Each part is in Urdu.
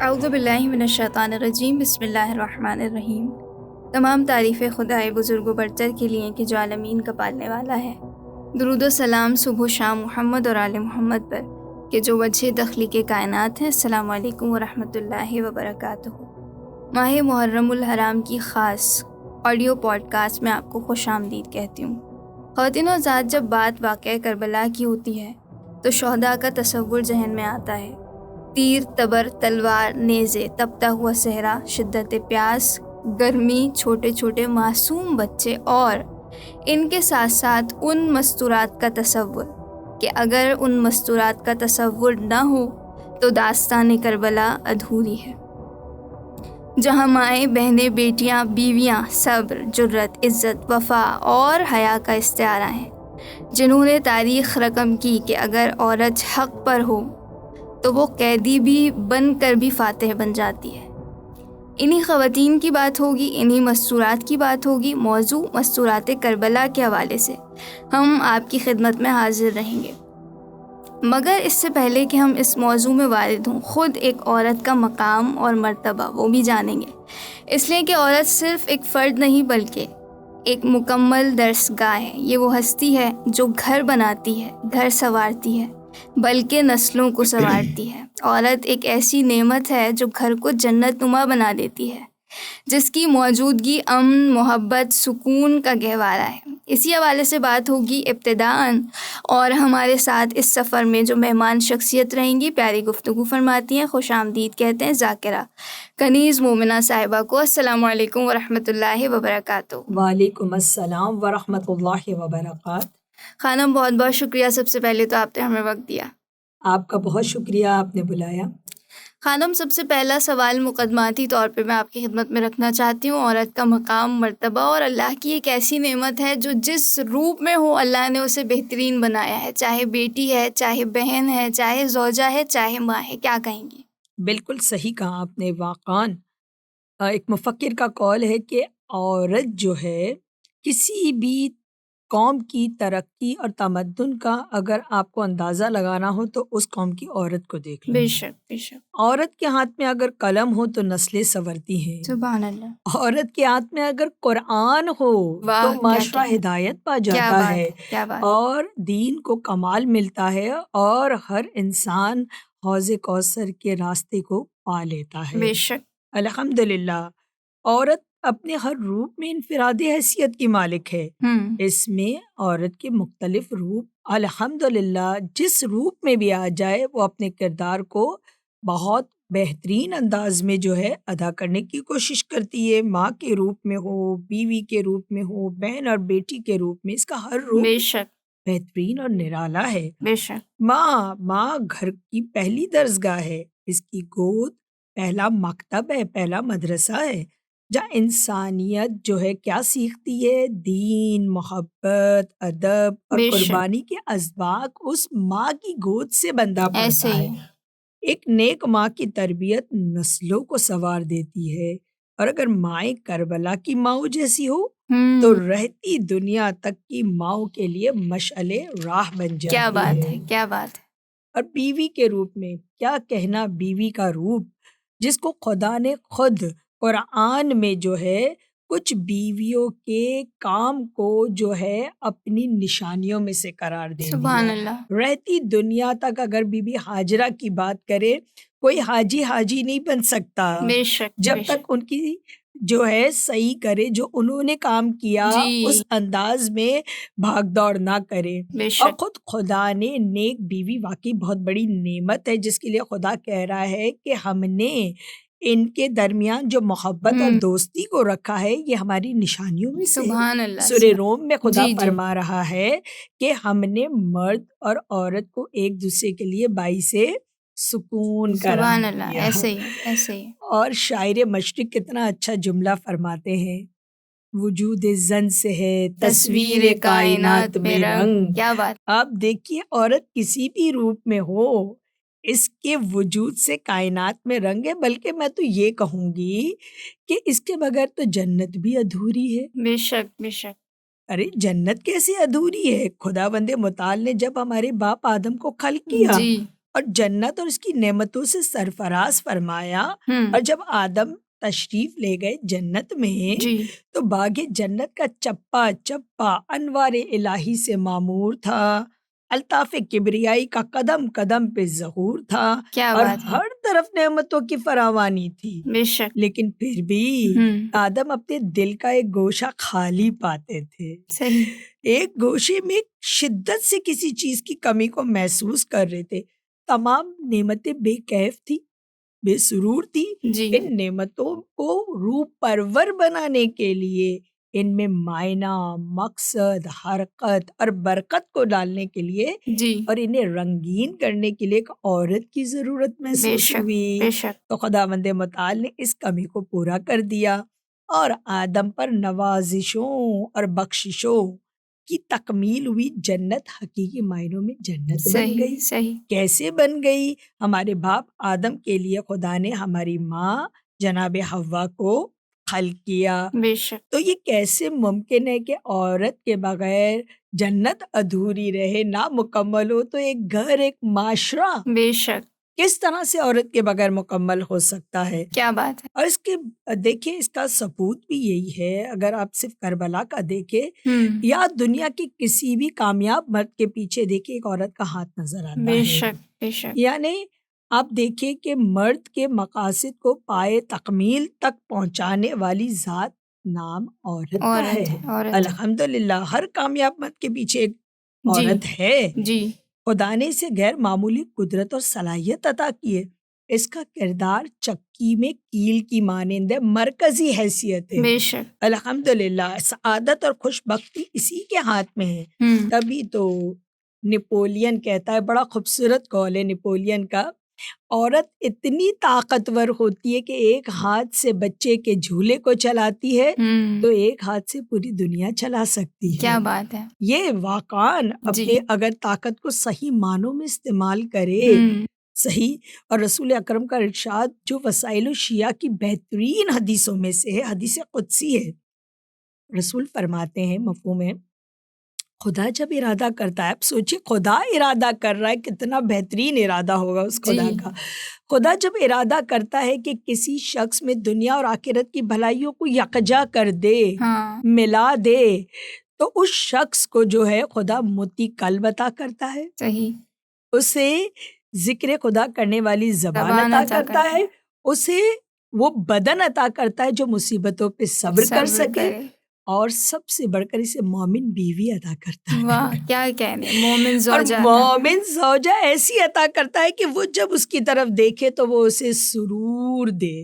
اعوذ باللہ من الشیطان الرجیم، بسم اللہ الرحمن الرحیم۔ تمام تعریفیں خدائے بزرگ و برتر کے لیے کہ جو عالمین کا پالنے والا ہے۔ درود و سلام صبح و شام محمد اور آل محمد پر کہ جو وجہ تخلیق کائنات ہیں۔ السلام علیکم ورحمۃ اللہ وبرکاتہ۔ ماہ محرم الحرام کی خاص آڈیو پوڈ کاسٹ میں آپ کو خوش آمدید کہتی ہوں۔ خواتین و حضرات، جب بات واقعہ کربلا کی ہوتی ہے تو شہداء کا تصور ذہن میں آتا ہے۔ تیر، تبر، تلوار، نیزے، تپتا ہوا صحرا، شدت پیاس، گرمی، چھوٹے چھوٹے معصوم بچے اور ان کے ساتھ ساتھ ان مستورات کا تصور کہ اگر ان مستورات کا تصور نہ ہو تو داستان کربلا ادھوری ہے، جہاں مائیں، بہنیں، بیٹیاں، بیویاں صبر، جرت، عزت، وفا اور حیا کا استعارہ ہیں، جنہوں نے تاریخ رقم کی کہ اگر عورت حق پر ہو تو وہ قیدی بھی بن کر بھی فاتح بن جاتی ہے۔ انہی خواتین کی بات ہوگی، انہی مستورات کی بات ہوگی۔ موضوع مستورات کربلا کے حوالے سے ہم آپ کی خدمت میں حاضر رہیں گے، مگر اس سے پہلے کہ ہم اس موضوع میں وارد ہوں، خود ایک عورت کا مقام اور مرتبہ وہ بھی جانیں گے، اس لیے کہ عورت صرف ایک فرد نہیں بلکہ ایک مکمل درسگاہ ہے۔ یہ وہ ہستی ہے جو گھر بناتی ہے، گھر سنوارتی ہے، بلکہ نسلوں کو سنوارتی ہے۔ عورت ایک ایسی نعمت ہے جو گھر کو جنت نما بنا دیتی ہے، جس کی موجودگی امن، محبت، سکون کا گہوارہ ہے۔ اسی حوالے سے بات ہوگی ابتداءً، اور ہمارے ساتھ اس سفر میں جو مہمان شخصیت رہیں گی، پیاری گفتگو فرماتی ہیں، خوش آمدید کہتے ہیں ذاکرہ کنیز مومنہ صاحبہ کو۔ السلام علیکم ورحمۃ اللہ وبرکاتہ۔ وعلیکم السلام ورحمۃ اللہ وبرکاتہ۔ خانم، بہت بہت شکریہ، سب سے پہلے تو آپ نے ہمیں وقت دیا۔ آپ کا بہت شکریہ، آپ نے بلایا۔ خانم، سب سے پہلا سوال مقدماتی طور پہ میں آپ کی خدمت میں رکھنا چاہتی ہوں۔ عورت کا مقام، مرتبہ اور اللہ کی ایک ایسی نعمت ہے جو جس روپ میں ہو اللہ نے اسے بہترین بنایا ہے، چاہے بیٹی ہے، چاہے بہن ہے، چاہے زوجہ ہے، چاہے ماں ہے۔ کیا کہیں گی؟ بالکل صحیح کہا آپ نے۔ واقعاً ایک مفکر کا قول ہے کہ عورت جو ہے کسی بھی قوم کی ترقی اور تمدن کا اگر آپ کو اندازہ لگانا ہو تو اس قوم کی عورت کو دیکھ لو۔ بے شک، بے شک۔ عورت کے ہاتھ میں اگر قلم ہو تو نسلیں سنورتی ہیں۔ سبحان اللہ۔ عورت کے ہاتھ میں اگر قرآن ہو واہ، تو کیا معاشرہ کہیں۔ ہدایت پا کیا جاتا بات ہے، ہے، کیا بات۔ اور دین کو کمال ملتا ہے، اور ہر انسان حوض کوثر کے راستے کو پا لیتا ہے۔ بے شک۔ الحمدللہ عورت اپنے ہر روپ میں انفرادی حیثیت کی مالک ہے۔ اس میں عورت کے مختلف روپ الحمدللہ جس روپ میں بھی آ جائے وہ اپنے کردار کو بہت بہترین انداز میں جو ہے ادا کرنے کی کوشش کرتی ہے۔ ماں کے روپ میں ہو، بیوی کے روپ میں ہو، بہن اور بیٹی کے روپ میں، اس کا ہر روپ بے شک، بہترین اور نرالا ہے۔ بے شک۔ ماں گھر کی پہلی درسگاہ ہے، اس کی گود پہلا مکتب ہے، پہلا مدرسہ ہے، جہاں انسانیت جو ہے کیا سیکھتی ہے؟ دین، محبت، ادب اور بے شک۔ قربانی کے اسباق اس ماں کی گود سے بندہ ایسے پڑتا ہی۔ ہے۔ ایک نیک ماں کی تربیت نسلوں کو سنوار دیتی ہے، اور اگر مائیں کربلا کی ماؤں جیسی ہو تو رہتی دنیا تک کی ماؤں کے لیے مشعل راہ بن جاتی ہے۔ کیا بات ہے، کیا بات ہے۔ اور بیوی کے روپ میں کیا کہنا، بیوی کا روپ جس کو خدا نے خود قرآن میں جو ہے کچھ بیویوں کے کام کو جو ہے اپنی نشانیوں میں سے قرار دے سبحان دیا۔ اللہ۔ رہتی دنیا تک اگر بی بی ہاجرہ کی بات کرے، کوئی حاجی نہیں بن سکتا بے شک، جب بے تک شک۔ ان کی جو ہے صحیح کرے، جو انہوں نے کام کیا جی، اس انداز میں بھاگ دوڑ نہ کرے۔ بے اور شک۔ خود خدا نے نیک بیوی واقعی بہت بڑی نعمت ہے، جس کے لیے خدا کہہ رہا ہے کہ ہم نے ان کے درمیان جو محبت اور دوستی کو رکھا ہے یہ ہماری نشانیوں میں سے ہے۔ سبحان اللہ۔ سورہ روم میں خدا جی، جی۔ فرما رہا ہے کہ ہم نے مرد اور عورت کو ایک دوسرے کے لیے باعث سکون قرار سبحان اللہ، دیا۔ ایسے ہی، ایسے ہی۔ اور شاعر مشرق کتنا اچھا جملہ فرماتے ہیں، وجود زن سے ہے تصویر کائنات میں رنگ۔ کیا بات۔ آپ دیکھیے، عورت کسی بھی روپ میں ہو، اس کے وجود سے کائنات میں رنگ ہے، بلکہ میں تو یہ کہوں گی کہ اس کے بغیر تو جنت بھی ادھوری ہے۔ بے شک، بے شک۔ ارے جنت کیسے ادھوری ہے؟ خدا بند متعال نے جب ہمارے باپ آدم کو خلق کیا جی۔ اور جنت اور اس کی نعمتوں سے سرفراز فرمایا۔ اور جب آدم تشریف لے گئے جنت میں جی تو باغ جنت کا چپا چپا انوار الہی سے معمور تھا، الطاف کبریائی کا قدم قدم پہ ظہور تھا، کیا اور بات ہے، ہر طرف نعمتوں کی فراوانی تھی۔ بے شک۔ لیکن پھر بھی آدم اپنے دل کا ایک گوشہ خالی پاتے تھے، صحیح۔ ایک گوشے میں شدت سے کسی چیز کی کمی کو محسوس کر رہے تھے۔ تمام نعمتیں بے کیف تھی، بے سرور تھی۔ جی ان نعمتوں کو روح پرور بنانے کے لیے، ان میں معنی، مقصد، حرکت اور برکت کو ڈالنے کے لیے جی اور انہیں رنگین کرنے کے لیے ایک عورت کی ضرورت بے محسوس شک ہوئی۔ بے شک۔ تو خداوند متعال نے اس کمی کو پورا کر دیا اور آدم پر نوازشوں اور بخششوں کی تکمیل ہوئی۔ جنت حقیقی معنوں میں جنت بن صحیح گئی۔ صحیح۔ کیسے بن گئی؟ ہمارے باپ آدم کے لیے خدا نے ہماری ماں جناب حوا کو خلق کیا۔ بے شک تو یہ کیسے ممکن ہے کہ عورت کے بغیر جنت ادھوری رہے، نامکمل ہو؟ تو ایک گھر، ایک معاشرہ بے شک، کس طرح سے عورت کے بغیر مکمل ہو سکتا ہے؟ کیا بات ہے۔ اور اس کے دیکھیں، اس کا ثبوت بھی یہی ہے، اگر آپ صرف کربلا کا دیکھیں یا دنیا کی کسی بھی کامیاب مرد کے پیچھے دیکھیں، ایک عورت کا ہاتھ نظر آتا بے ہے۔ شک بے شک۔ یعنی آپ دیکھیں کہ مرد کے مقاصد کو پائے تکمیل تک پہنچانے والی ذات نام عورت کا ہے۔ عورت۔ الحمدللہ ہر کامیاب مرد کے پیچھے ایک جی عورت ہے۔ جی خدا نے اسے غیر معمولی قدرت اور صلاحیت عطا کی ہے۔ اس کا کردار چکی میں کیل کی مانند ہے، مرکزی حیثیت ہے۔ بے شک۔ الحمدللہ سعادت اور خوش بختی اسی کے ہاتھ میں ہے۔ تبھی تو نپولین کہتا ہے، بڑا خوبصورت قول ہے نپولین کا، عورت اتنی طاقتور ہوتی ہے کہ ایک ہاتھ سے بچے کے جھولے کو چلاتی ہے تو ایک ہاتھ سے پوری دنیا چلا سکتی ہے۔ کیا بات ہے۔ یہ واقعاً اپنے اگر طاقت کو صحیح معنوں میں استعمال کرے، صحیح، اور رسول اکرم کا ارشاد جو وسائل الشیعہ کی بہترین حدیثوں میں سے ہے، حدیث قدسی ہے، رسول فرماتے ہیں مفہوم ہے، خدا جب ارادہ کرتا ہے، اب سوچیے خدا ارادہ کر رہا ہے، کتنا بہترین ارادہ ہوگا اس خدا کا۔ خدا جب ارادہ کرتا ہے کہ کسی شخص میں دنیا اور آخرت کی بھلائیوں کو یکجا کر دے، ملا دے، تو اس شخص کو جو ہے خدا موتی قلب عطا کرتا ہے، صحیح، اسے ذکر خدا کرنے والی زبان عطا کرتا ہے، اسے وہ بدن عطا کرتا ہے جو مصیبتوں پہ صبر کر سکے، اور سب سے بڑھ کر اسے مومن بیوی عطا کرتا ہے۔ واہ کیا کہنے، مومن زوجہ، اور مومن زوجہ ایسی عطا کرتا ہے کہ وہ جب اس کی طرف دیکھے تو وہ اسے سرور دے۔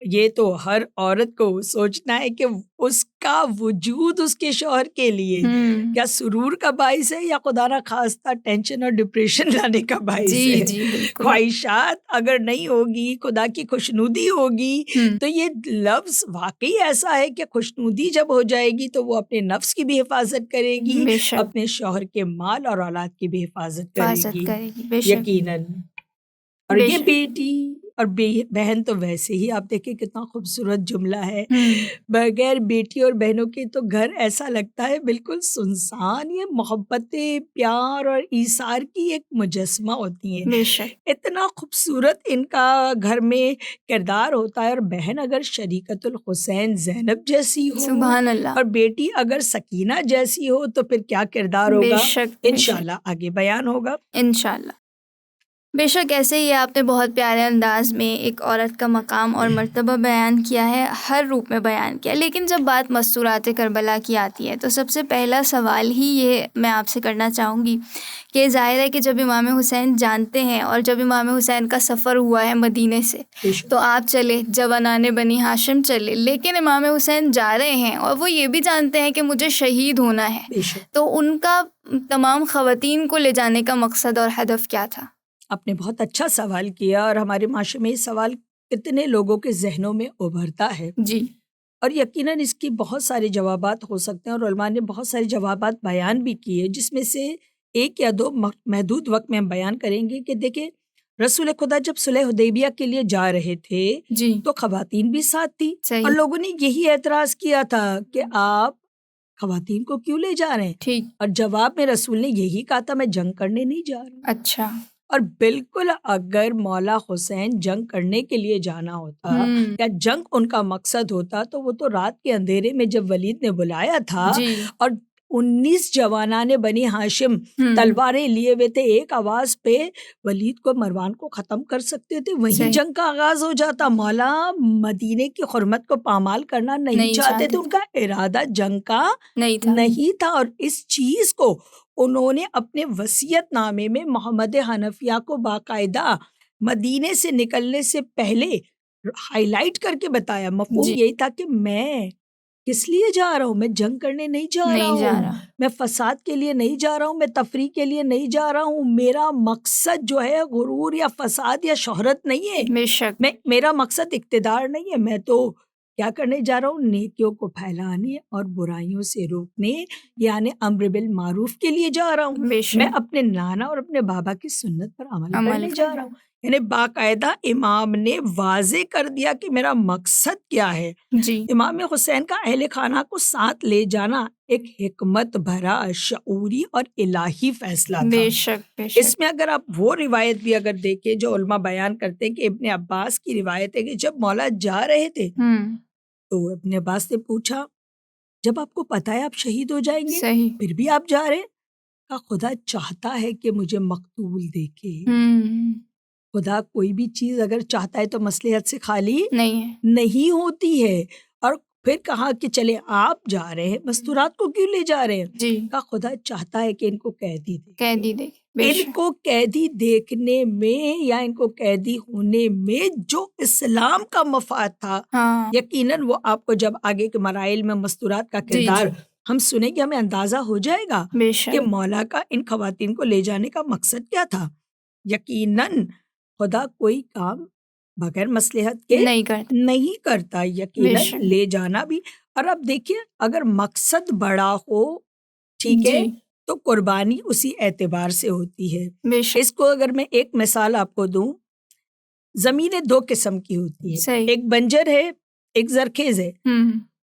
یہ تو ہر عورت کو سوچنا ہے کہ اس کا وجود اس کے شوہر کے لیے کیا سرور کا باعث ہے یا خدا نہ خواستہ ٹینشن اور ڈپریشن لانے کا باعث ہے۔ جی بالکل۔ خواہشات اگر نہیں ہوگی، خدا کی خوشنودی ہوگی، تو یہ لفظ واقعی ایسا ہے کہ خوشنودی جب ہو جائے گی تو وہ اپنے نفس کی بھی حفاظت کرے گی، اپنے شوہر کے مال اور اولاد کی بھی حفاظت کرے گی، یقیناً۔ اور یہ بیٹی اور بہن تو ویسے ہی آپ دیکھیں کتنا خوبصورت جملہ ہے، بغیر بیٹی اور بہنوں کے تو گھر ایسا لگتا ہے بالکل سنسان۔ یہ محبت، پیار اور ایثار کی ایک مجسمہ ہوتی ہیں، اتنا خوبصورت ان کا گھر میں کردار ہوتا ہے۔ اور بہن اگر شریکت الحسین زینب جیسی ہو، سبحان اللہ، اور بیٹی اگر سکینہ جیسی ہو تو پھر کیا کردار ہوگا، انشاءاللہ آگے بیان ہوگا انشاءاللہ۔ بے شک ایسے ہی آپ نے بہت پیارے انداز میں ایک عورت کا مقام اور مرتبہ بیان کیا ہے، ہر روپ میں بیان کیا۔ لیکن جب بات مستورات کربلا کی آتی ہے تو سب سے پہلا سوال ہی یہ میں آپ سے کرنا چاہوں گی کہ ظاہر ہے کہ جب امام حسین جانتے ہیں اور جب امام حسین کا سفر ہوا ہے مدینے سے تو آپ چلے، جوانان بنی ہاشم چلے، لیکن امام حسین جا رہے ہیں اور وہ یہ بھی جانتے ہیں کہ مجھے شہید ہونا ہے، تو ان کا تمام خواتین کو لے جانے کا مقصد اور ہدف کیا تھا؟ آپ نے بہت اچھا سوال کیا، اور ہمارے معاشرے میں یہ سوال کتنے لوگوں کے ذہنوں میں ابھرتا ہے، جی، اور یقیناً اس کی بہت سارے جوابات ہو سکتے ہیں، اور علماء نے بہت سارے جوابات بیان بھی کیے، جس میں سے ایک یا دو محدود وقت میں ہم بیان کریں گے کہ دیکھیں رسول خدا جب صلح حدیبیہ کے لیے جا رہے تھے تو خواتین بھی ساتھ تھی، اور لوگوں نے یہی اعتراض کیا تھا کہ آپ خواتین کو کیوں لے جا رہے ہیں، اور جواب میں رسول نے یہی کہا تھا، میں جنگ کرنے نہیں جا رہا۔ اچھا، اور بالکل اگر مولا حسین جنگ کرنے کے لیے جانا ہوتا یا جنگ ان کا مقصد ہوتا تو وہ تو رات کے اندھیرے میں جب ولید نے بلایا تھا اور 19 جوانان بنی ہاشم تلواریں لیے ہوئے تھے، ایک آواز پہ ولید کو مروان کو ختم کر سکتے تھے، وہی جنگ کا آغاز ہو جاتا۔ مولا مدینے کی حرمت کو پامال کرنا نہیں چاہتے تھے، ان کا ارادہ جنگ کا نہیں تھا، اور اس چیز کو انہوں نے اپنے وصیت نامے میں محمد حنفیہ کو باقاعدہ مدینے سے نکلنے سے پہلے ہائی لائٹ کر کے بتایا۔ مفہوم یہی تھا کہ میں کس لیے جا رہا ہوں، میں جنگ کرنے نہیں جا رہا ہوں، میں فساد کے لیے نہیں جا رہا ہوں، میں تفریح کے لیے نہیں جا رہا ہوں، میرا مقصد جو ہے غرور یا فساد یا شہرت نہیں ہے، بے شک میرا مقصد اقتدار نہیں ہے، میں تو کیا کرنے جا رہا ہوں، نیکیوں کو پھیلانے اور برائیوں سے روکنے، یعنی امر بالمعروف کے لیے جا رہا ہوں، میں اپنے نانا اور اپنے بابا کی سنت پر عمل کرنے جا رہا ہوں۔ یعنی باقاعدہ امام نے واضح کر دیا کہ میرا مقصد کیا ہے۔ امام حسین کا اہل خانہ کو ساتھ لے جانا ایک حکمت بھرا شعوری اور الہی فیصلہ تھا۔ بے شک اس میں اگر آپ وہ روایت بھی اگر دیکھیں جو علماء بیان کرتے ہیں کہ ابن عباس کی روایت ہے کہ جب مولا جا رہے تھے تو ابن عباس نے پوچھا جب آپ کو پتا ہے آپ شہید ہو جائیں گے پھر بھی آپ جا رہے؟ کہا خدا چاہتا ہے کہ مجھے مقتول دیکھے۔ خدا کوئی بھی چیز اگر چاہتا ہے تو مصلحت سے خالی نہیں ہوتی ہے۔ اور پھر کہا کہ چلے آپ جا رہے ہیں مستورات کو کیوں لے جا رہے ہیں؟ کہا خدا چاہتا ہے کہ ان کو قیدی دے، ان کو قیدی دیکھنے میں یا ان کو قیدی ہونے میں جو اسلام کا مفاد تھا، یقیناً وہ آپ کو جب آگے کے مراحل میں مستورات کا کردار ہم سنیں گے ہمیں اندازہ ہو جائے گا کہ مولا کا ان خواتین کو لے جانے کا مقصد کیا تھا۔ یقیناً خدا کوئی کام بغیر مصلحت کے نہیں کرتا، یقیناً لے جانا بھی۔ اور اب دیکھیے اگر مقصد بڑا ہو ٹھیک ہے تو قربانی اسی اعتبار سے ہوتی ہے۔ اس کو اگر میں ایک مثال آپ کو دوں، زمینیں دو قسم کی ہوتی ہیں، ایک بنجر ہے ایک زرخیز ہے۔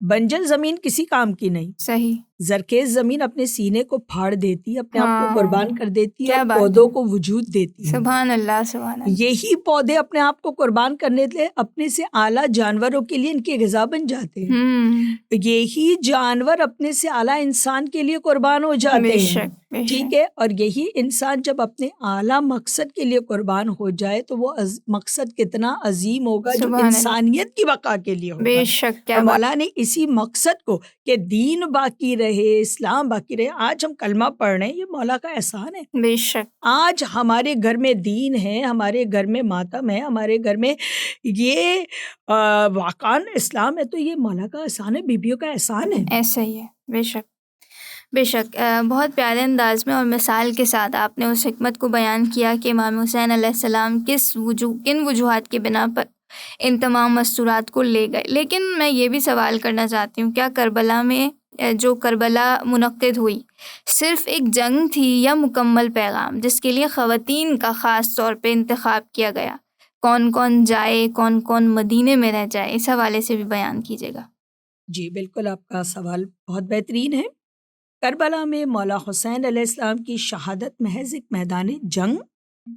بنجر زمین کسی کام کی نہیں، صحیح، زرخیز زمین اپنے سینے کو پھاڑ دیتی ہے، اپنے آپ کو قربان کر دیتی ہے، پودوں کو وجود دیتی ہے۔ سبحان اللہ سبحان اللہ۔ یہی پودے اپنے آپ کو قربان کرنے کے لیے اپنے سے اعلیٰ جانوروں کے لیے ان کی غذا بن جاتے ہیں، یہی جانور اپنے سے اعلیٰ انسان کے لیے قربان ہو جاتے ہیں، ٹھیک ہے۔ اور یہی انسان جب اپنے اعلیٰ مقصد کے لیے قربان ہو جائے تو وہ مقصد کتنا عظیم ہوگا جو انسانیت کی بقا کے لیے ہوگا۔ بے شک، مولا نے اسی مقصد کو کہ دین باقی رہے، اسلام باقی رہے، آج ہم کلمہ پڑھ رہے ہیں یہ مولا کا احسان ہے۔ بے شک، آج ہمارے گھر میں دین ہے، ہمارے گھر میں ماتم ہے، ہمارے گھر میں یہ واقعاً اسلام ہے تو یہ مولا کا احسان ہے، بیبیوں کا احسان ہے۔ ایسا ہی ہے، بے شک بے شک۔ بہت پیارے انداز میں اور مثال کے ساتھ آپ نے اس حکمت کو بیان کیا کہ امام حسین علیہ السلام کن وجوہات کے بنا پر ان تمام مستورات کو لے گئے۔ لیکن میں یہ بھی سوال کرنا چاہتی ہوں، کیا کربلا میں جو کربلا منعقد ہوئی صرف ایک جنگ تھی یا مکمل پیغام جس کے لیے خواتین کا خاص طور پہ انتخاب کیا گیا؟ کون کون جائے، کون کون مدینے میں رہ جائے، اس حوالے سے بھی بیان کیجیے گا۔ جی بالکل، آپ کا سوال بہت بہترین ہے۔ کربلا میں مولا حسین علیہ السلام کی شہادت محض ایک میدان جنگ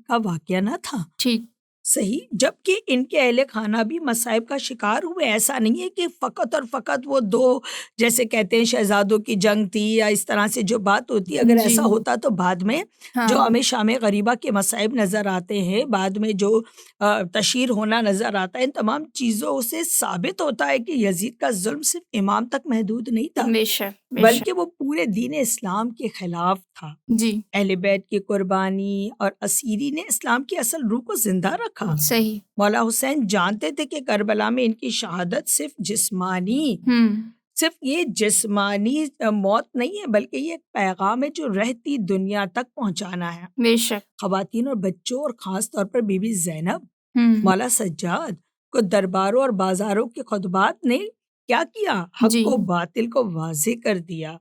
کا واقعہ نہ تھا، ٹھیک صحیح، جبکہ ان کے اہل خانہ بھی مصائب کا شکار ہوئے۔ ایسا نہیں ہے کہ فقط اور فقط وہ دو جیسے کہتے ہیں شہزادوں کی جنگ تھی یا اس طرح سے جو بات ہوتی ہے، اگر ایسا ہوتا تو بعد میں جو ہمیں شام غریبہ کے مصائب نظر آتے ہیں، بعد میں جو تشہیر ہونا نظر آتا ہے، ان تمام چیزوں سے ثابت ہوتا ہے کہ یزید کا ظلم صرف امام تک محدود نہیں تھا، بلکہ وہ پورے دین اسلام کے خلاف تھا۔ اہل بیت کی قربانی اور اسیری نے اسلام کی اصل روح کو زندہ رکھا۔ صحیح، مولا حسین جانتے تھے کہ کربلا میں ان کی شہادت صرف یہ جسمانی موت نہیں ہے، بلکہ یہ ایک پیغام ہے جو رہتی دنیا تک پہنچانا ہے۔ بے شک، خواتین اور بچوں اور خاص طور پر بی بی زینب، مولا سجاد کو درباروں اور بازاروں کے خطبات نے کیا کیا؟ حق کو باطل کو واضح کر دیا۔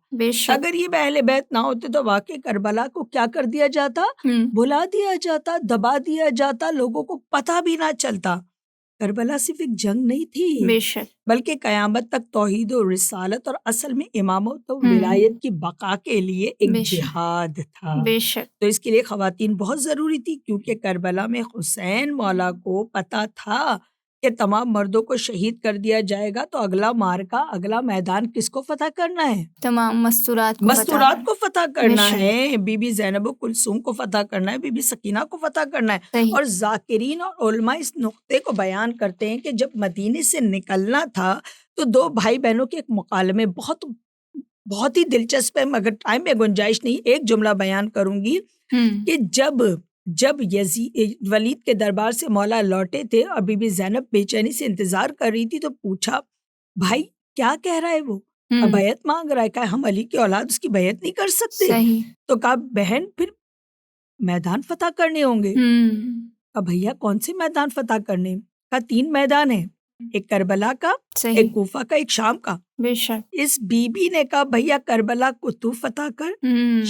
اگر یہ اہل بیت نہ ہوتے تو واقعی کربلا کو کیا کر دیا جاتا؟ بھلا دیا جاتا، دبا دیا جاتا، لوگوں کو پتہ بھی نہ چلتا۔ کربلا صرف ایک جنگ نہیں تھی، بے شک، بلکہ قیامت تک توحید و رسالت اور اصل میں امامت و ولایت کی بقا کے لیے ایک بے شک، جہاد تھا۔ بے شک، تو اس کے لیے خواتین بہت ضروری تھی، کیونکہ کربلا میں حسین مولا کو پتا تھا کہ تمام مردوں کو شہید کر دیا جائے گا، تو اگلا مارکا، اگلا میدان کس کو فتح کرنا ہے؟ تمام مستورات کو فتح کرنا بے شک، ہے، بی بی زینب و کلثوم کو فتح کرنا ہے، بی بی سکینہ کو فتح کرنا ہے۔ صحیح، اور ذاکرین اور علماء اس نقطے کو بیان کرتے ہیں کہ جب مدینے سے نکلنا تھا تو دو بھائی بہنوں کے ایک مکالمے بہت ہی دلچسپ ہے، مگر ٹائم میں گنجائش نہیں، ایک جملہ بیان کروں گی کہ جب ولید کے دربار سے مولا لوٹے تھے اور بی بی زینب بے چینی سے انتظار کر رہی تھی، تو پوچھا بھائی کیا کہہ رہا ہے وہ؟ بیعت مانگ رہا ہے، کہ ہم علی کی اولاد اس کی بیعت نہیں کر سکتے؟ صحیح، تو کہا بہن پھر میدان فتح کرنے ہوں گے۔ کہا بھیا کون سے میدان فتح کرنے؟ کہا 3 میدان ہیں، ایک کربلا کا، صحیح، ایک کوفہ کا، ایک شام کا۔ بے شک، اس بی بی نے کہا بھیا کربلا کو تو فتح کر،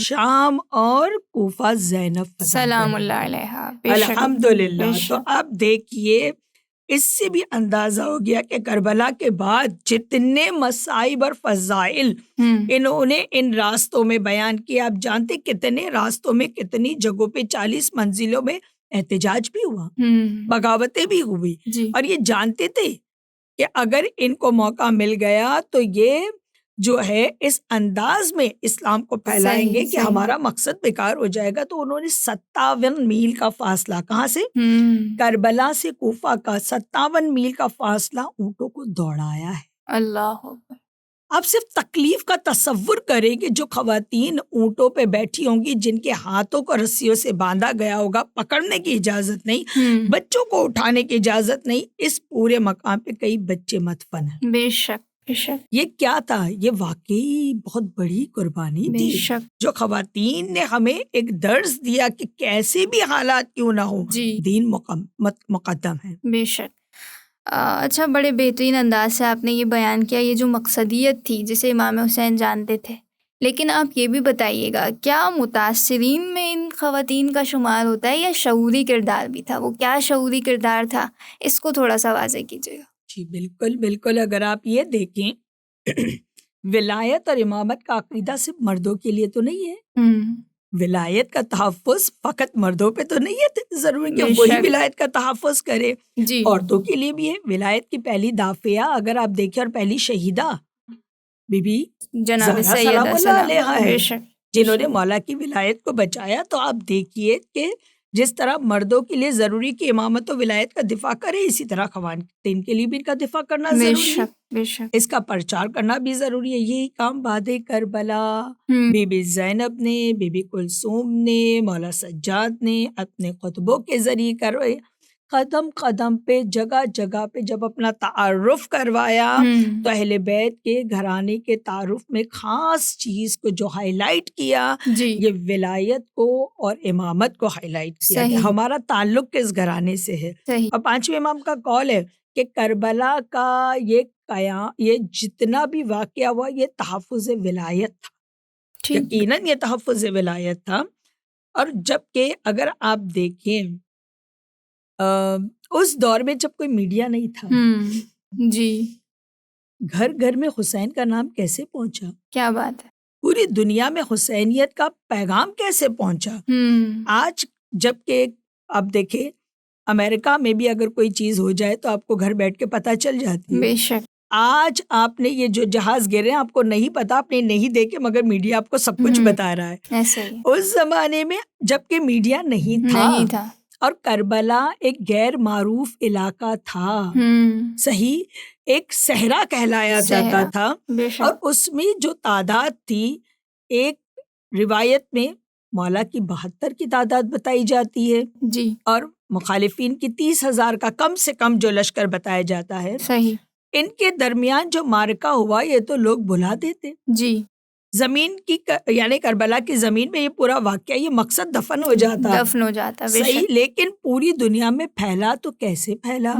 شام اور کوفہ زینب فتح سلام کرے۔ اللہ علیہ، بے شک، الحمدللہ۔ بے تو شک، اب دیکھیے اس سے بھی اندازہ ہو گیا کہ کربلا کے بعد جتنے مصائب اور فضائل انہوں نے ان راستوں میں بیان کیے، آپ جانتے کتنے راستوں میں، کتنی جگہوں پہ 40 منزلوں میں احتجاج بھی ہوا، بغاوتیں بھی ہوئی، جی، اور یہ جانتے تھے کہ اگر ان کو موقع مل گیا تو یہ جو ہے اس انداز میں اسلام کو پھیلائیں گے کہ ہمارا مقصد بیکار ہو جائے گا۔ تو انہوں نے 57 میل کا فاصلہ، کہاں سے؟ کربلا سے کوفہ کا 57 میل کا فاصلہ اونٹوں کو دوڑایا ہے۔ اللہ اکبر۔ آپ صرف تکلیف کا تصور کریں کہ جو خواتین اونٹوں پہ بیٹھی ہوں گی، جن کے ہاتھوں کو رسیوں سے باندھا گیا ہوگا، پکڑنے کی اجازت نہیں، بچوں کو اٹھانے کی اجازت نہیں، اس پورے مقام پہ کئی بچے مدفن ہیں۔ بے شک، بے شک، یہ کیا تھا؟ یہ واقعی بہت بڑی قربانی بے تھی، شک، جو خواتین نے ہمیں ایک درس دیا کہ کیسے بھی حالات کیوں نہ ہو، جی، دین مقدم ہے۔ بے شک۔ اچھا، بڑے بہترین انداز سے آپ نے یہ بیان کیا، یہ جو مقصدیت تھی جسے امام حسین جانتے تھے، لیکن آپ یہ بھی بتائیے گا کیا متاثرین میں ان خواتین کا شمار ہوتا ہے یا شعوری کردار بھی تھا؟ وہ کیا شعوری کردار تھا، اس کو تھوڑا سا واضح کیجیے گا۔ جی بالکل بالکل، اگر آپ یہ دیکھیں ولایت اور امامت کا عقیدہ صرف مردوں کے لیے تو نہیں ہے، ولایت کا تحفظ فقط مردوں پہ تو نہیں ہے ضروری کہ وہی ولایت کا تحفظ کرے، جی، عورتوں کے لیے بھی ہے۔ ولایت کی پہلی دافعہ اگر آپ دیکھیں، اور پہلی شہیدہ بی بی جناب زہرا سیدہ سلام اللہ علیہا ہے، بے شک، جنہوں نے مولا کی ولایت کو بچایا۔ تو آپ دیکھیے کہ جس طرح مردوں کے لیے ضروری کہ امامت و ولایت کا دفاع کرے، اسی طرح خواتین کے لیے بھی ان کا دفاع کرنا ضروری ہے، بے شک، اس کا پرچار کرنا بھی ضروری ہے۔ یہی کام بعد کربلا بی بی زینب نے، بی بی کلثوم نے، مولا سجاد نے اپنے خطبوں کے ذریعے کروائے، قدم قدم پہ، جگہ جگہ پہ جب اپنا تعارف کروایا، تو اہل بیت کے گھرانے کے تعارف میں خاص چیز کو جو ہائی لائٹ کیا، یہ ولایت کو اور امامت کو ہائی لائٹ کیا کہ ہمارا تعلق کس گھرانے سے ہے۔ اور 5ویں امام کا قول ہے کہ کربلا کا یہ جتنا بھی واقعہ ہوا، یہ تحفظ ولایت تھا، یقیناً یہ تحفظ ولایت تھا۔ اور جبکہ اگر آپ دیکھیں اس دور میں جب کوئی میڈیا نہیں تھا، جی، گھر گھر میں حسین کا نام کیسے پہنچا؟ کیا بات ہے، پوری دنیا میں حسینیت کا پیغام کیسے پہنچا؟ آج جبکہ آپ دیکھیں امریکہ میں بھی اگر کوئی چیز ہو جائے تو آپ کو گھر بیٹھ کے پتہ چل جاتی ہے۔ بے شک، آج آپ نے یہ جو جہاز گرے ہیں، آپ کو نہیں پتا، آپ نے نہیں دیکھے، مگر میڈیا آپ کو سب کچھ بتا رہا ہے۔ ایسے ہی اس زمانے میں جبکہ میڈیا نہیں تھا اور کربلا ایک غیر معروف علاقہ تھا، صحیح، ایک صحرا کہلایا جاتا تھا، اور اس میں جو تعداد تھی، ایک روایت میں مولا کی 72 کی تعداد بتائی جاتی ہے، جی، اور مخالفین کی 30,000 کا کم سے کم جو لشکر بتایا جاتا ہے۔ صحیح، ان کے درمیان جو معرکہ ہوا، یہ تو لوگ بھلا دیتے، جی، زمین کی یعنی کربلا کی زمین میں یہ پورا واقعہ، یہ مقصد دفن ہو جاتا، صحیح، لیکن پوری دنیا میں پھیلا تو کیسے پھیلا؟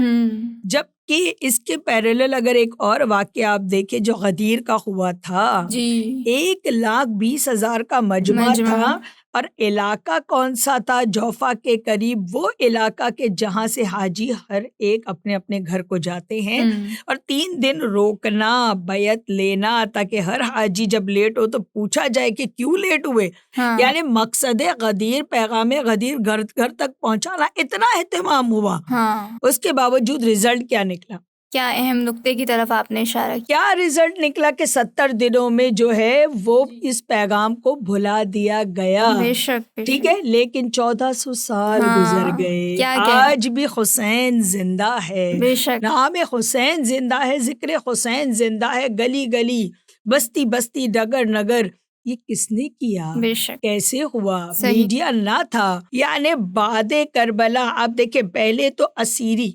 جب کہ اس کے پیرالل اگر ایک اور واقعہ آپ دیکھیں جو غدیر کا ہوا تھا، 1,20,000 کا مجمع تھا، اور علاقہ کون سا تھا؟ جوفا کے قریب، وہ علاقہ کے جہاں سے حاجی ہر ایک اپنے اپنے گھر کو جاتے ہیں، اور 3 دن روکنا، بیعت لینا، تاکہ ہر حاجی جب لیٹ ہو تو پوچھا جائے کہ کیوں لیٹ ہوئے۔ یعنی مقصد غدیر، پیغام غدیر گھر گھر تک پہنچانا، اتنا اہتمام ہوا۔ اس کے باوجود رزلٹ کیا نکلا؟ کیا اہم نقطے کی طرف آپ نے اشارہ کیا؟ کیا رزلٹ نکلا کہ 70 دنوں میں جو ہے وہ اس پیغام کو بھلا دیا گیا۔ بے شک، ٹھیک ہے، لیکن 1400 سال گزر گئے، آج بھی حسین زندہ ہے، بے شک، نام حسین زندہ ہے، ذکر حسین زندہ ہے، گلی گلی، بستی بستی، نگر نگر۔ یہ کس نے کیا؟ بے شک، کیسے ہوا؟ میڈیا نہ تھا۔ یعنی بعد کربلا آپ دیکھیں، پہلے تو اسیری،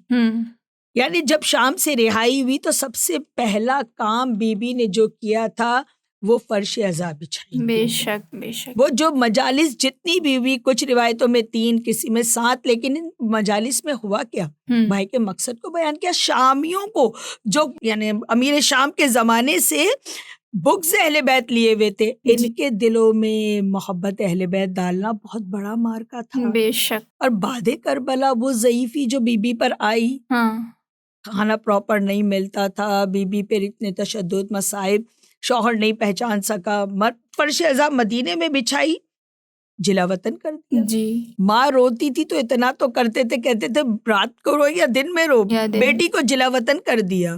یعنی جب شام سے رہائی ہوئی تو سب سے پہلا کام بی بی نے جو کیا تھا وہ فرش عزا بچھائی۔ بے شک، بے شک۔ وہ جو مجالس جتنی بھی ہوئی، کچھ روایتوں میں 3، کسی میں 7، لیکن ان مجالس میں ہوا کیا؟ بھائی کے مقصد کو بیان کیا۔ شامیوں کو جو یعنی امیر شام کے زمانے سے بغض اہل بیت لیے ہوئے تھے، ان کے دلوں میں محبت اہل بیت ڈالنا بہت بڑا مارکا تھا۔ بے شک۔ اور بعد کربلا وہ ضعیفی جو بی بی پر آئی، کھانا پراپر نہیں ملتا تھا، بی بی پر اتنے تشدد، مصائب، شوہر نہیں پہچان سکا، فرش عزا مدینے میں بچھائی، جلا وطن کر دیا۔ ماں روتی تھی تو اتنا تو کرتے تھے، کہتے تھے رات کو رو یا دن میں رو، بیٹی کو جلا وطن کر دیا۔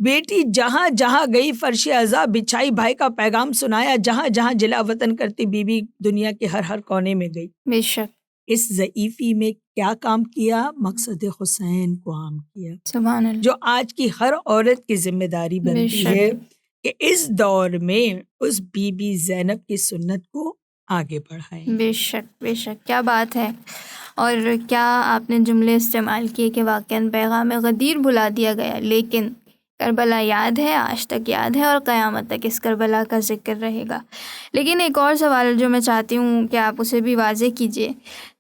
بیٹی جہاں جہاں گئی فرش عزا بچھائی، بھائی کا پیغام سنایا، جہاں جہاں جلا وطن کرتی بی بی دنیا کے ہر ہر کونے میں گئی۔ بے شک۔ اس ضعیفی میں کیا کام کیا؟ مقصد حسین کو عام کیا، سبحان اللہ، جو آج کی ہر عورت کی ذمہ داری بنتی ہے کہ اس دور میں اس بی بی زینب کی سنت کو آگے بڑھائیں۔ بے شک، بے شک، کیا بات ہے۔ اور کیا آپ نے جملے استعمال کیے کہ واقعاً پیغام غدیر بھلا دیا گیا، لیکن کربلا یاد ہے، آج تک یاد ہے، اور قیامت تک اس کربلا کا ذکر رہے گا۔ لیکن ایک اور سوال جو میں چاہتی ہوں کہ آپ اسے بھی واضح کیجیے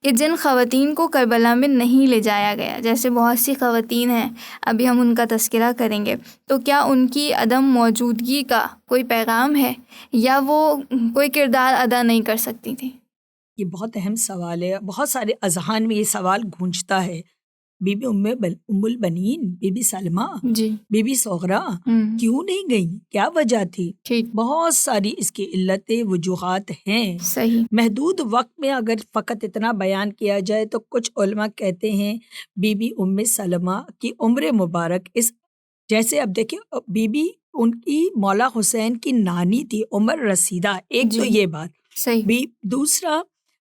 کہ جن خواتین کو کربلا میں نہیں لے جایا گیا، جیسے بہت سی خواتین ہیں، ابھی ہم ان کا تذکرہ کریں گے، تو کیا ان کی عدم موجودگی کا کوئی پیغام ہے، یا وہ کوئی کردار ادا نہیں کر سکتی تھیں؟ یہ بہت اہم سوال ہے، بہت سارے اذہان میں یہ سوال گونجتا ہے۔ Bibi Umm ul-Banin, Bibi Salma, Bibi Sughra کیوں نہیں گئیں؟ کیا وجہ تھی؟ بہت ساری اس کی علتیں، وجوہات ہیں۔ صحیح۔ محدود وقت میں اگر فقط اتنا بیان کیا جائے تو کچھ علماء کہتے ہیں بی بی ام سلمہ کی عمر مبارک، اس جیسے اب دیکھیں بی بی ان کی مولا حسین کی نانی تھی، عمر رسیدہ، ایک تو یہ بات صحیح۔ دوسرا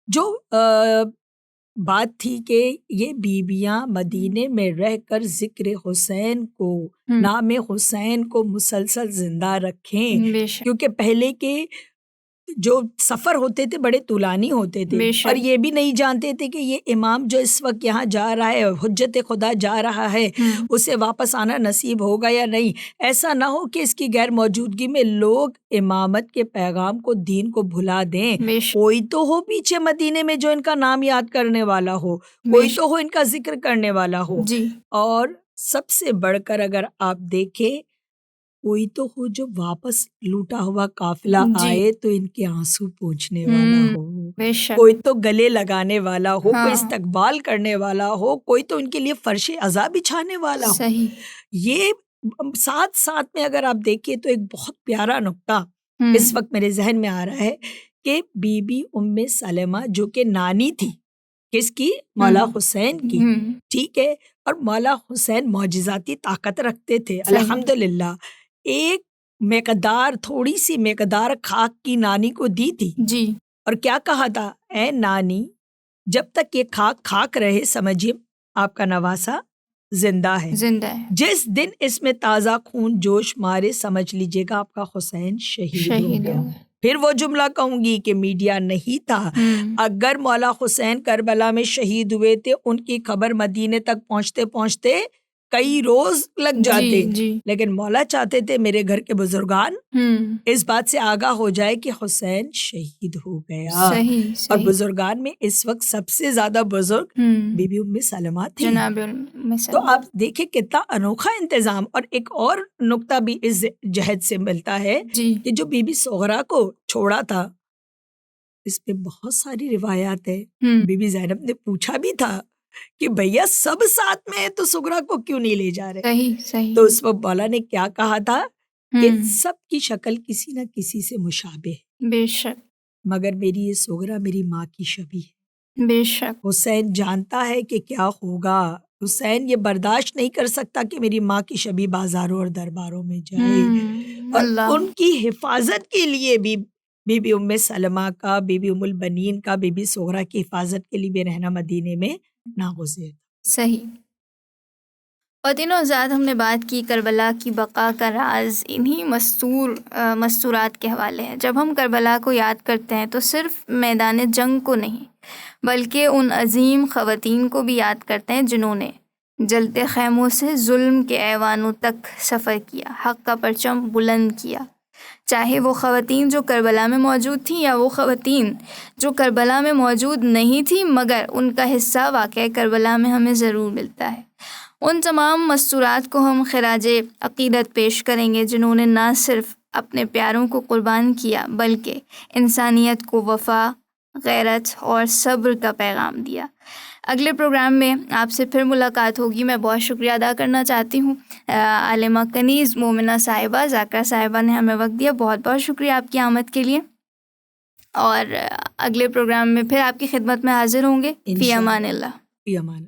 جو بات تھی کہ یہ بیویاں مدینے میں رہ کر ذکر حسین کو، نام حسین کو مسلسل زندہ رکھیں، کیونکہ پہلے کے جو سفر ہوتے تھے بڑے طولانی ہوتے تھے، اور یہ بھی نہیں جانتے تھے کہ یہ امام جو اس وقت یہاں جا رہا ہے، حجت خدا جا رہا ہے، اسے واپس آنا نصیب ہوگا یا نہیں۔ ایسا نہ ہو کہ اس کی غیر موجودگی میں لوگ امامت کے پیغام کو، دین کو بھلا دیں۔ کوئی تو ہو پیچھے مدینے میں جو ان کا نام یاد کرنے والا ہو، کوئی تو ہو ان کا ذکر کرنے والا ہو، اور سب سے بڑھ کر اگر آپ دیکھیں کوئی تو ہو جو واپس لوٹا ہوا قافلہ آئے تو ان کے آنسو پوچھنے والا ہو، کوئی تو گلے لگانے والا ہو، کوئی استقبال کرنے والا ہو، کوئی تو ان کے لیے فرش عزا بچھانے والا ہو۔ یہ ساتھ ساتھ میں اگر آپ دیکھیں تو ایک بہت پیارا نقطہ اس وقت میرے ذہن میں آ رہا ہے کہ بی بی ام سلمہ جو کہ نانی تھی کس کی؟ مولا حسین کی، ٹھیک ہے، اور مولا حسین معجزاتی طاقت رکھتے تھے، الحمدللہ۔ ایک مقدار، تھوڑی سی مقدار خاک کی نانی کو دی تھی، اور کیا کہا تھا؟ اے نانی، جب تک یہ خاک رہے سمجھیے آپ کا نواسا زندہ ہے، جس دن اس میں تازہ خون جوش مارے سمجھ لیجیے گا آپ کا حسین شہید ہو گیا۔ پھر وہ جملہ کہوں گی کہ میڈیا نہیں تھا، اگر مولا حسین کربلا میں شہید ہوئے تھے، ان کی خبر مدینے تک پہنچتے پہنچتے کئی روز لگ جاتے، جی لیکن مولا چاہتے تھے میرے گھر کے بزرگان اس بات سے آگاہ ہو جائے کہ حسین شہید ہو گیا۔ اور بزرگان میں اس وقت سب سے زیادہ بزرگ بی بی ام سلمہ تھی، جناب تو آپ دیکھیں کتنا انوکھا انتظام۔ اور ایک اور نقطہ بھی اس جہد سے ملتا ہے کہ جو بی بی سغرا کو چھوڑا تھا، اس میں بہت ساری روایات ہے۔ بی بی زینب نے پوچھا بھی تھا کہ بھیا سب ساتھ میں ہے تو سغرا کو کیوں نہیں لے جا رہے؟ تو اس وقت مولا نے کیا کہا تھا کہ سب کی شکل کسی نہ کسی سے مشابہ ہے، بے شک، مگر میری یہ سغرا میری ماں کی شبیہ ہے۔ بے شک، حسین جانتا ہے کہ کیا ہوگا، حسین یہ برداشت نہیں کر سکتا کہ میری ماں کی شبیہ بازاروں اور درباروں میں جائے، اور ان کی حفاظت کے لیے بھی بی بی ام سلمہ کا، بی بی ام البنین کا، بی بی سغرا کی حفاظت کے لیے بھی رہنا مدینے میں ناگزیر۔ صحیح۔ خواتین و حضرات، ہم نے بات کی کربلا کی بقا کا راز انہی مستورات کے حوالے ہے۔ جب ہم کربلا کو یاد کرتے ہیں تو صرف میدان جنگ کو نہیں بلکہ ان عظیم خواتین کو بھی یاد کرتے ہیں جنہوں نے جلتے خیموں سے ظلم کے ایوانوں تک سفر کیا، حق کا پرچم بلند کیا، چاہے وہ خواتین جو کربلا میں موجود تھیں یا وہ خواتین جو کربلا میں موجود نہیں تھیں مگر ان کا حصہ واقعہ کربلا میں ہمیں ضرور ملتا ہے۔ ان تمام مستورات کو ہم خراج عقیدت پیش کریں گے جنہوں نے نہ صرف اپنے پیاروں کو قربان کیا بلکہ انسانیت کو وفا، غیرت اور صبر کا پیغام دیا۔ اگلے پروگرام میں آپ سے پھر ملاقات ہوگی۔ میں بہت شکریہ ادا کرنا چاہتی ہوں عالمہ کنیز مومنہ صاحبہ ذاکرہ صاحبہ نے ہمیں وقت دیا، بہت بہت شکریہ آپ کی آمد کے لیے، اور اگلے پروگرام میں پھر آپ کی خدمت میں حاضر ہوں گے۔ فی امان اللہ۔ فی امان۔